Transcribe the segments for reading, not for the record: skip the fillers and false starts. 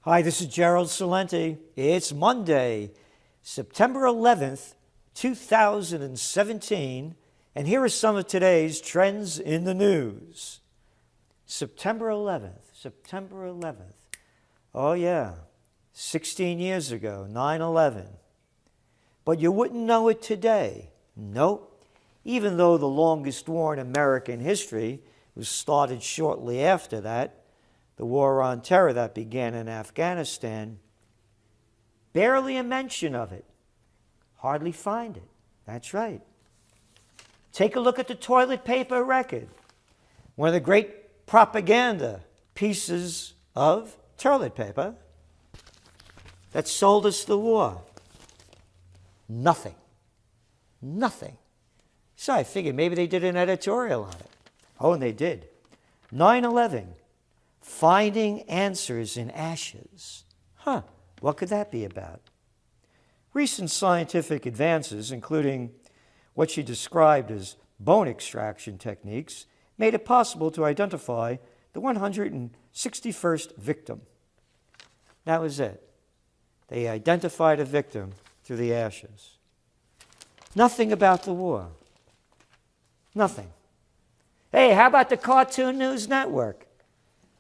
Hi, this is Gerald Salenti. It's Monday, September 11th, 2017, and here are some of today's trends in the news. September 11th. Oh yeah, 16 years ago, 9/11. But you wouldn't know it today. Nope. Even though the longest war in American history was started shortly after that, the war on terror that began in Afghanistan, barely a mention of it. Hardly find it. That's right. Take a look at the toilet paper record. One of the great propaganda pieces of toilet paper that sold us the war. Nothing. So I figured maybe they did an editorial on it. Oh, and they did. 9/11. Finding answers in ashes. What could that be about? Recent scientific advances, including what she described as bone extraction techniques, made it possible to identify the 161st victim. That was it. They identified a victim through the ashes. Nothing about the war. Nothing. Hey, how about the Cartoon News Network?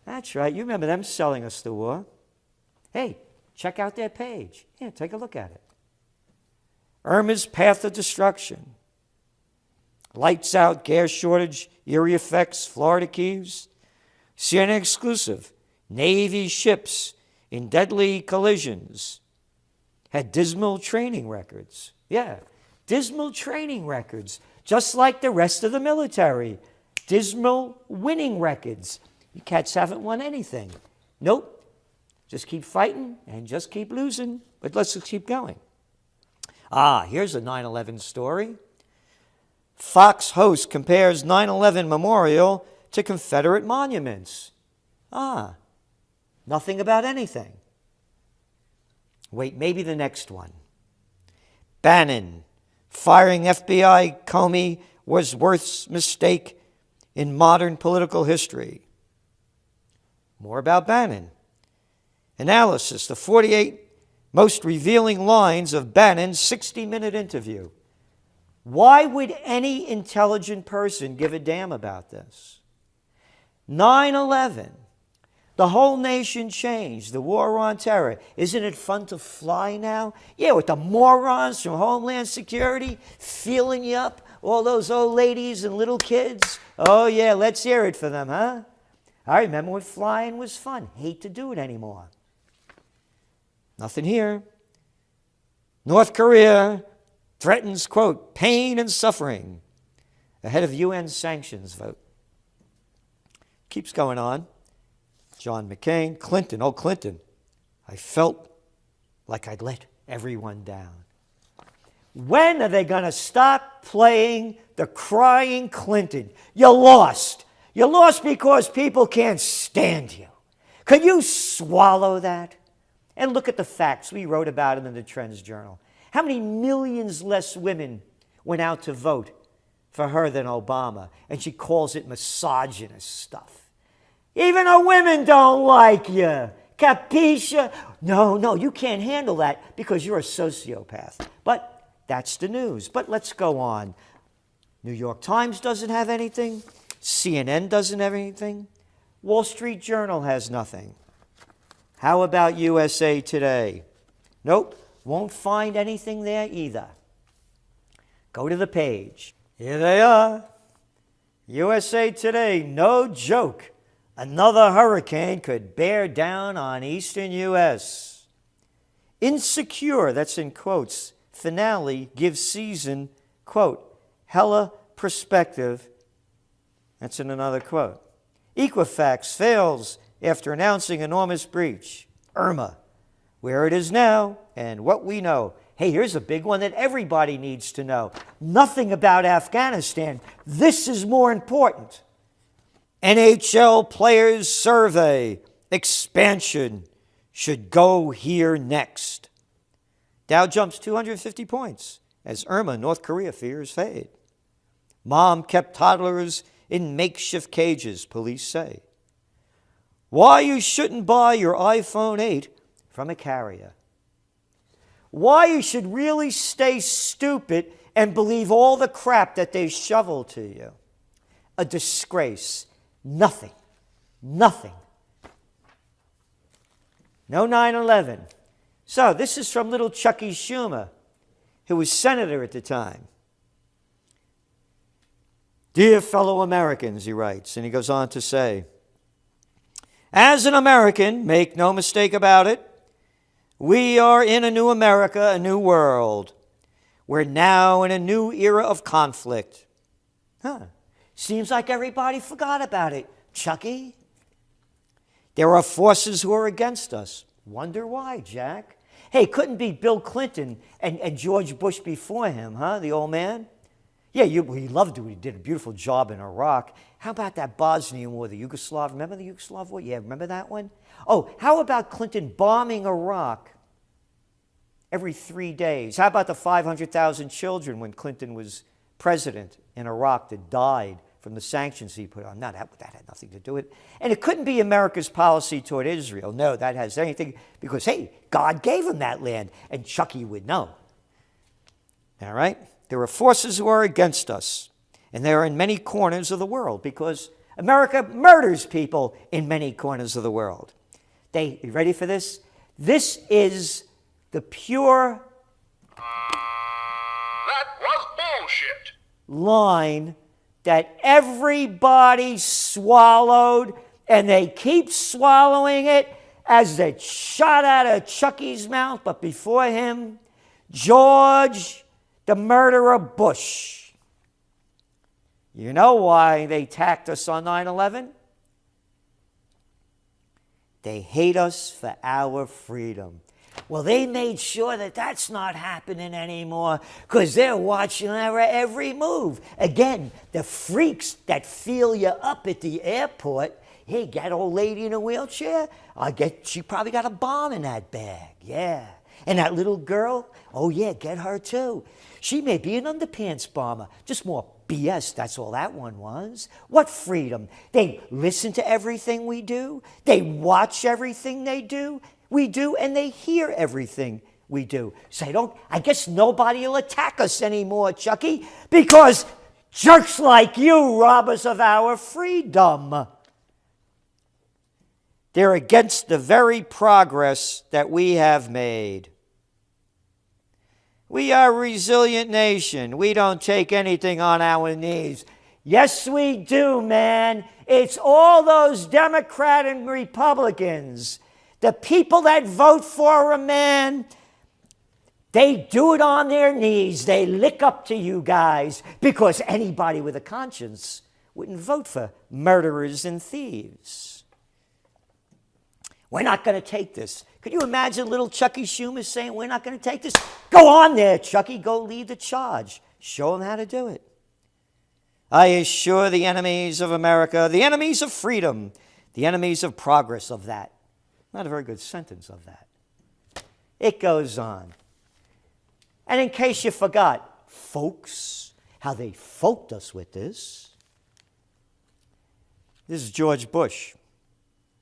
That's right. You remember them selling us the war. Hey, check out their page. Yeah, take a look at it. Irma's path of destruction. Lights out, gas shortage, eerie effects, Florida Keys. CNN exclusive. Navy ships in deadly collisions. Had dismal training records. Yeah, dismal training records. Just like the rest of the military. Dismal winning records. You cats haven't won anything. Nope. Just keep fighting and just keep losing. But let's just keep going. Here's a 9/11 story. Fox host compares 9/11 memorial to Confederate monuments. Nothing about anything. Wait, maybe the next one. Bannon, firing FBI Comey was worst mistake in modern political history. More about Bannon. Analysis, the 48 most revealing lines of Bannon's 60-minute interview. Why would any intelligent person give a damn about this? 9/11. The whole nation changed. The war on terror. Isn't it fun to fly now? Yeah, with the morons from Homeland Security feeling you up. All those old ladies and little kids. Oh yeah, let's hear it for them, huh? I remember when flying was fun. Hate to do it anymore. Nothing here. North Korea threatens, quote, pain and suffering ahead of UN sanctions vote. Keeps going on. John McCain, Clinton. I felt like I'd let everyone down. When are they going to stop playing the crying Clinton? You lost. You lost because people can't stand you. Could you swallow that? And look at the facts. We wrote about them in the Trends Journal. How many millions less women went out to vote for her than Obama? And she calls it misogynist stuff. Even the women don't like you. Capisce? No, you can't handle that because you're a sociopath. But that's the news. But let's go on. New York Times doesn't have anything. CNN doesn't have anything. Wall Street Journal has nothing. How about USA Today? Nope, won't find anything there either. Go to the page. Here they are. USA Today, no joke. Another hurricane could bear down on eastern U.S. Insecure, that's in quotes, finale gives season, quote, hella perspective. That's in another quote. Equifax fails after announcing enormous breach. Irma, where it is now and what we know. Hey, here's a big one that everybody needs to know. Nothing about Afghanistan. This is more important. NHL Players Survey. Expansion should go here next. Dow jumps 250 points as Irma, North Korea fears fade. Mom kept toddlers in makeshift cages, police say. Why you shouldn't buy your iPhone 8 from a carrier. Why you should really stay stupid and believe all the crap that they shovel to you. A disgrace. Nothing. Nothing. No 9/11. So this is from little Chucky Schumer, who was senator at the time. Dear fellow Americans, he writes, and he goes on to say, as an American, make no mistake about it, we are in a new America, a new world. We're now in a new era of conflict. Seems like everybody forgot about it, Chucky. There are forces who are against us. Wonder why, Jack? Hey, couldn't be Bill Clinton and George Bush before him, huh, the old man? Yeah, he loved it. He did a beautiful job in Iraq. How about that Bosnian war, the Yugoslav? Remember the Yugoslav war? Yeah, remember that one? Oh, how about Clinton bombing Iraq every 3 days? How about the 500,000 children when Clinton was president in Iraq that died from the sanctions he put on? No, that had nothing to do with it. And it couldn't be America's policy toward Israel. No, that has anything, because, hey, God gave him that land, and Chucky would know. All right? There are forces who are against us, and they are in many corners of the world, because America murders people in many corners of the world. You ready for this? This is the pure that was bullshit line that everybody swallowed, and they keep swallowing it as it shot out of Chucky's mouth. But before him, George, the murderer Bush. You know why they attacked us on 9/11? They hate us for our freedom. Well, they made sure that that's not happening anymore because they're watching our every move. Again, the freaks that feel you up at the airport. Hey, that old lady in a wheelchair? She probably got a bomb in that bag. Yeah. And that little girl? Oh, yeah, get her too. She may be an underpants bomber. Just more BS, that's all that one was. What freedom? They listen to everything we do. They watch everything we do, and they hear everything we do. So I guess nobody will attack us anymore, Chucky, because jerks like you rob us of our freedom. They're against the very progress that we have made. We are a resilient nation. We don't take anything on our knees. Yes, we do, man. It's all those Democrats and Republicans. The people that vote for a man, they do it on their knees. They lick up to you guys because anybody with a conscience wouldn't vote for murderers and thieves. We're not going to take this. Could you imagine little Chucky Schumer saying, we're not going to take this? Go on there, Chucky. Go lead the charge. Show them how to do it. I assure the enemies of America, the enemies of freedom, the enemies of progress of that. Not a very good sentence of that. It goes on. And in case you forgot, folks, how they folked us with this. This is George Bush,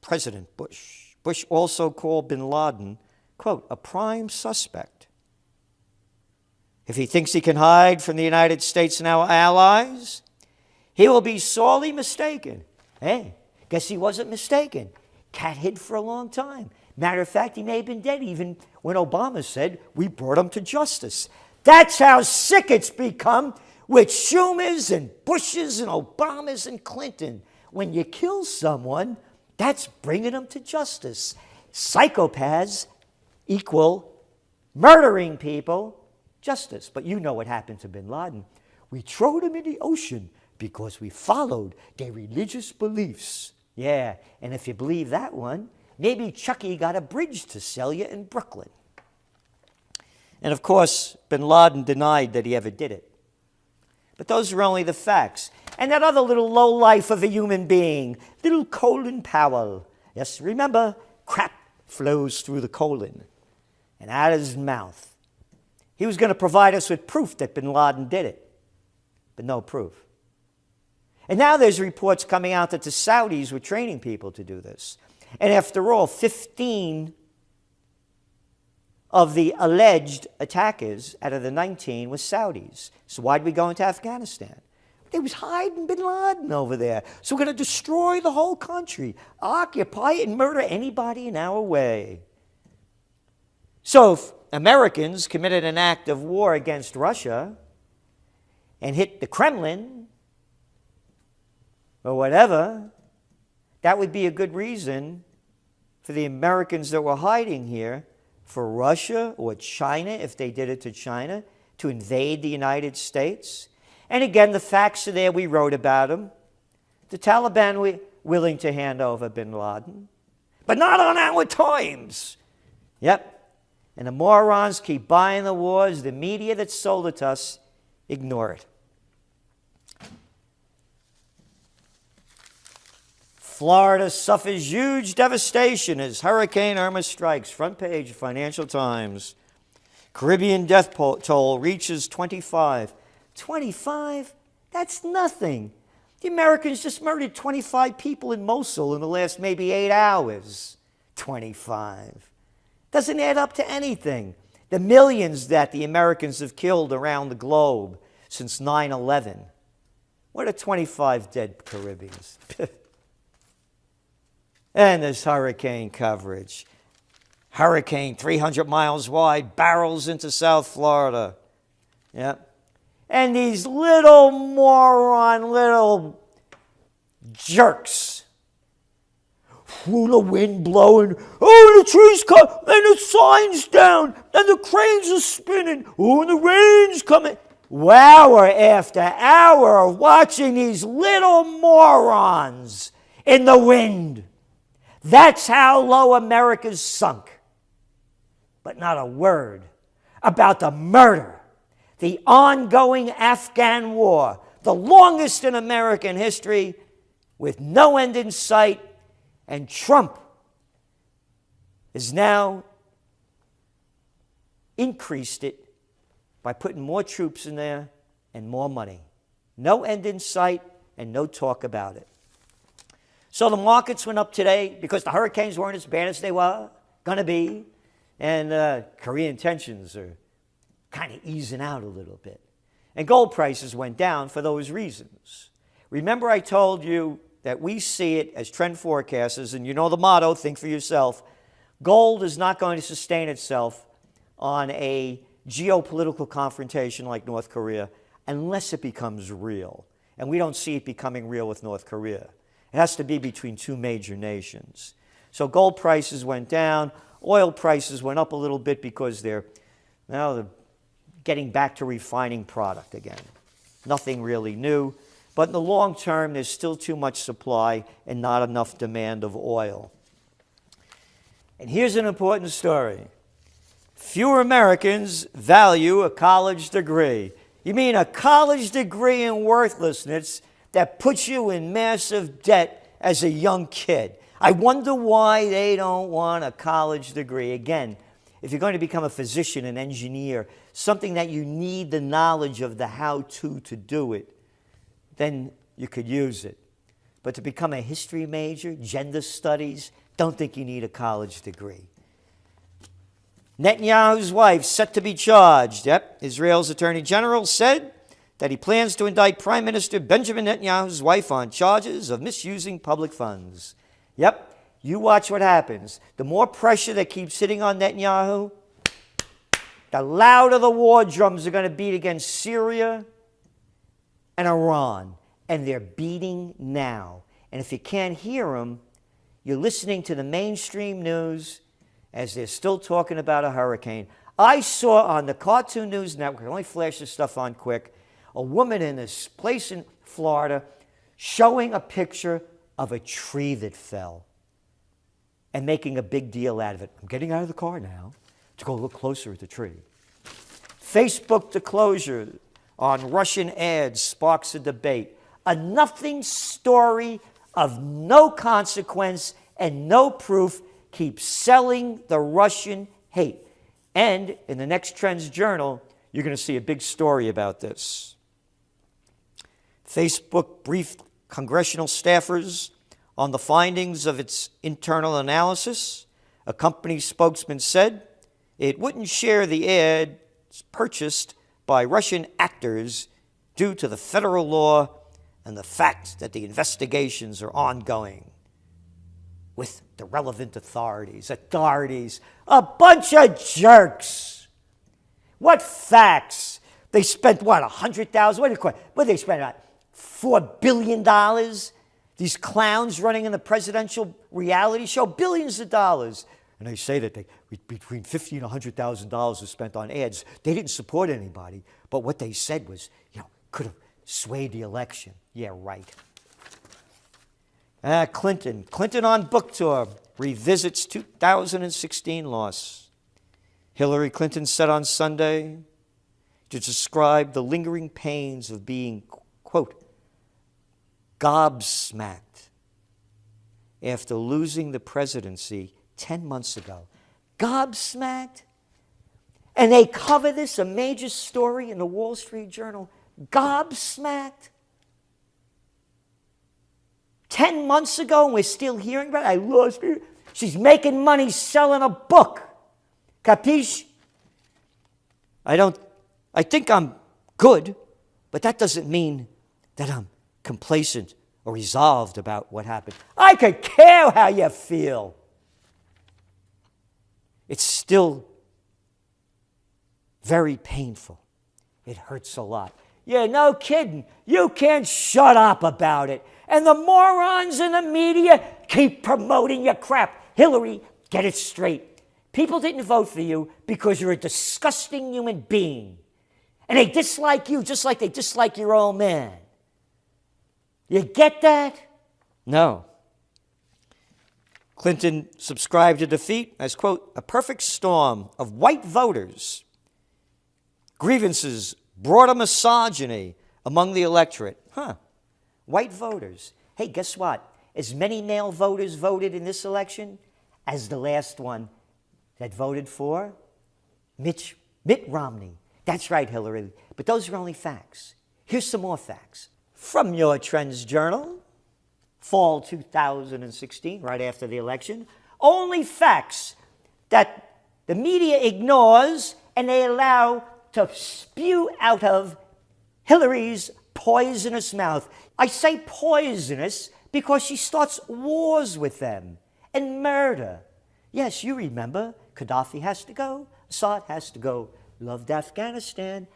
President Bush. Bush also called bin Laden, quote, a prime suspect. If he thinks he can hide from the United States and our allies, he will be sorely mistaken. Hey, guess he wasn't mistaken. Cat hid for a long time. Matter of fact, he may have been dead even when Obama said, we brought him to justice. That's how sick it's become with Schumers and Bushes and Obamas and Clinton. When you kill someone, that's bringing them to justice. Psychopaths equal murdering people, justice. But you know what happened to bin Laden. We threw him in the ocean because we followed their religious beliefs. Yeah, and if you believe that one, maybe Chucky got a bridge to sell you in Brooklyn. And of course, bin Laden denied that he ever did it. But those are only the facts. And that other little lowlife of a human being, little Colin Powell. Yes, remember, crap flows through the colon and out of his mouth. He was going to provide us with proof that bin Laden did it, but no proof. And now there's reports coming out that the Saudis were training people to do this. And after all, 15 of the alleged attackers out of the 19 was Saudis. So why did we go into Afghanistan? They was hiding bin Laden over there. So we're going to destroy the whole country, occupy it, and murder anybody in our way. So if Americans committed an act of war against Russia and hit the Kremlin or whatever, that would be a good reason for the Americans that were hiding here, for Russia or China, if they did it to China, to invade the United States. And again, the facts are there. We wrote about them. The Taliban were willing to hand over bin Laden, but not on our terms. Yep. And the morons keep buying the wars. The media that sold it to us, ignore it. Florida suffers huge devastation as Hurricane Irma strikes. Front page of Financial Times. Caribbean death toll reaches 25. 25? That's nothing. The Americans just murdered 25 people in Mosul in the last maybe 8 hours. 25. Doesn't add up to anything. The millions that the Americans have killed around the globe since 9/11. What are 25 dead Caribbeans? And there's hurricane coverage. Hurricane 300 miles wide, barrels into South Florida. Yep. And these little little jerks. Ooh, the wind blowing. Oh, the trees come, and the sign's down, and the cranes are spinning. Oh, and the rain's coming. Hour after hour of watching these little morons in the wind. That's how low America's sunk. But not a word about the murder, the ongoing Afghan war, the longest in American history, with no end in sight, and Trump has now increased it by putting more troops in there and more money. No end in sight and no talk about it. So the markets went up today because the hurricanes weren't as bad as they were going to be. And Korean tensions are kind of easing out a little bit. And gold prices went down for those reasons. Remember I told you that we see it as trend forecasters, and you know the motto, think for yourself. Gold is not going to sustain itself on a geopolitical confrontation like North Korea unless it becomes real. And we don't see it becoming real with North Korea. It has to be between two major nations. So gold prices went down. Oil prices went up a little bit because they're getting back to refining product again. Nothing really new. But in the long term, there's still too much supply and not enough demand of oil. And here's an important story. Fewer Americans value a college degree. You mean a college degree in worthlessness that puts you in massive debt as a young kid? I wonder why they don't want a college degree. Again, if you're going to become a physician, an engineer, something that you need the knowledge of the how-to do it, then you could use it. But to become a history major, gender studies, don't think you need a college degree. Netanyahu's wife set to be charged. Yep, Israel's Attorney General said that he plans to indict Prime Minister Benjamin Netanyahu's wife on charges of misusing public funds. Yep, you watch what happens. The more pressure that keeps sitting on Netanyahu, the louder the war drums are going to beat against Syria and Iran. And they're beating now. And if you can't hear them, you're listening to the mainstream news as they're still talking about a hurricane. I saw on the Cartoon News Network, I only flash this stuff on quick, a woman in this place in Florida showing a picture of a tree that fell and making a big deal out of it. I'm getting out of the car now to go look closer at the tree. Facebook disclosure on Russian ads sparks a debate. A nothing story of no consequence and no proof keeps selling the Russian hate. And in the next Trends Journal, you're going to see a big story about this. Facebook briefed congressional staffers on the findings of its internal analysis. A company spokesman said it wouldn't share the ads purchased by Russian actors due to the federal law and the fact that the investigations are ongoing with the relevant authorities. Authorities, a bunch of jerks. What facts? They spent what, $100,000? What did they spend? $4 billion? These clowns running in the presidential reality show, billions of dollars. And they say that between $50,000 and $100,000 was spent on ads. They didn't support anybody, but what they said was, could have swayed the election. Yeah, right. Clinton on book tour revisits 2016 loss. Hillary Clinton said on Sunday to describe the lingering pains of being, quote, gobsmacked after losing the presidency 10 months ago. Gobsmacked? And they cover this, a major story in the Wall Street Journal. Gobsmacked? 10 months ago, and we're still hearing about it. I lost it. She's making money selling a book. Capiche? I think I'm good, but that doesn't mean that I'm complacent or resolved about what happened. I could care how you feel. It's still very painful. It hurts a lot. Yeah, no kidding. You can't shut up about it. And the morons in the media keep promoting your crap. Hillary, get it straight. People didn't vote for you because you're a disgusting human being. And they dislike you just like they dislike your own man. You get that? No. Clinton subscribed to defeat as, quote, a perfect storm of white voters. Grievances brought a misogyny among the electorate. White voters. Hey, guess what? As many male voters voted in this election as the last one that voted for Mitt Romney. That's right, Hillary. But those are only facts. Here's some more facts. From your Trends Journal, fall 2016, right after the election. Only facts that the media ignores and they allow to spew out of Hillary's poisonous mouth. I say poisonous because she starts wars with them and murder. Yes, you remember, Gaddafi has to go, Assad has to go, loved Afghanistan,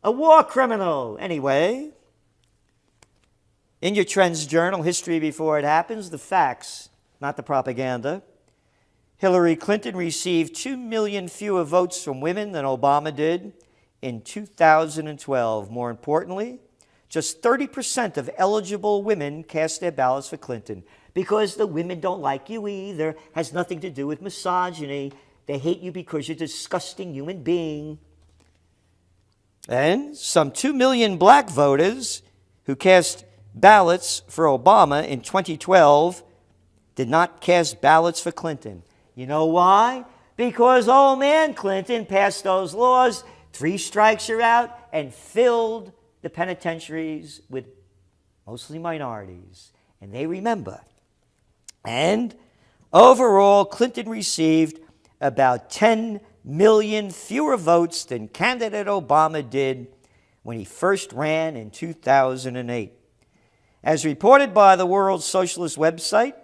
a war criminal. Anyway, in your Trends Journal, history before it happens, the facts, not the propaganda. Hillary Clinton received 2 million fewer votes from women than Obama did in 2012. More importantly, just 30% of eligible women cast their ballots for Clinton because the women don't like you either. Has nothing to do with misogyny. They hate you because you're a disgusting human being. And some 2 million black voters who cast ballots for Obama in 2012 did not cast ballots for Clinton. You know why? Because old man Clinton passed those laws, 3 strikes you're out, and filled the penitentiaries with mostly minorities. And they remember. And overall, Clinton received about 10 million fewer votes than candidate Obama did when he first ran in 2008. As reported by the World Socialist website,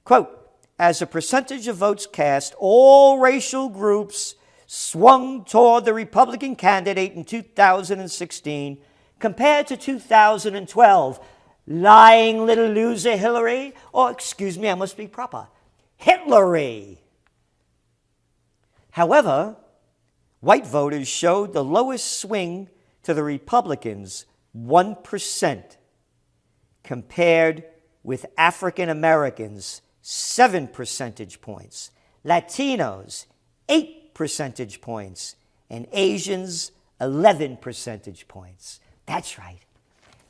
quote, as a percentage of votes cast, all racial groups swung toward the Republican candidate in 2016 compared to 2012. Lying little loser Hillary, or excuse me, I must be proper, Hitlery. However, white voters showed the lowest swing to the Republicans, 1%, compared with African Americans, 7 percentage points, Latinos, 8 percentage points, and Asians, 11 percentage points. That's right.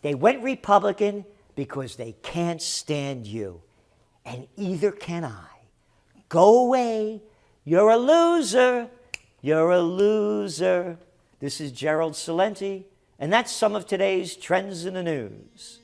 They went Republican because they can't stand you. And either can I. Go away. You're a loser. You're a loser. This is Gerald Salenti, and that's some of today's Trends in the News.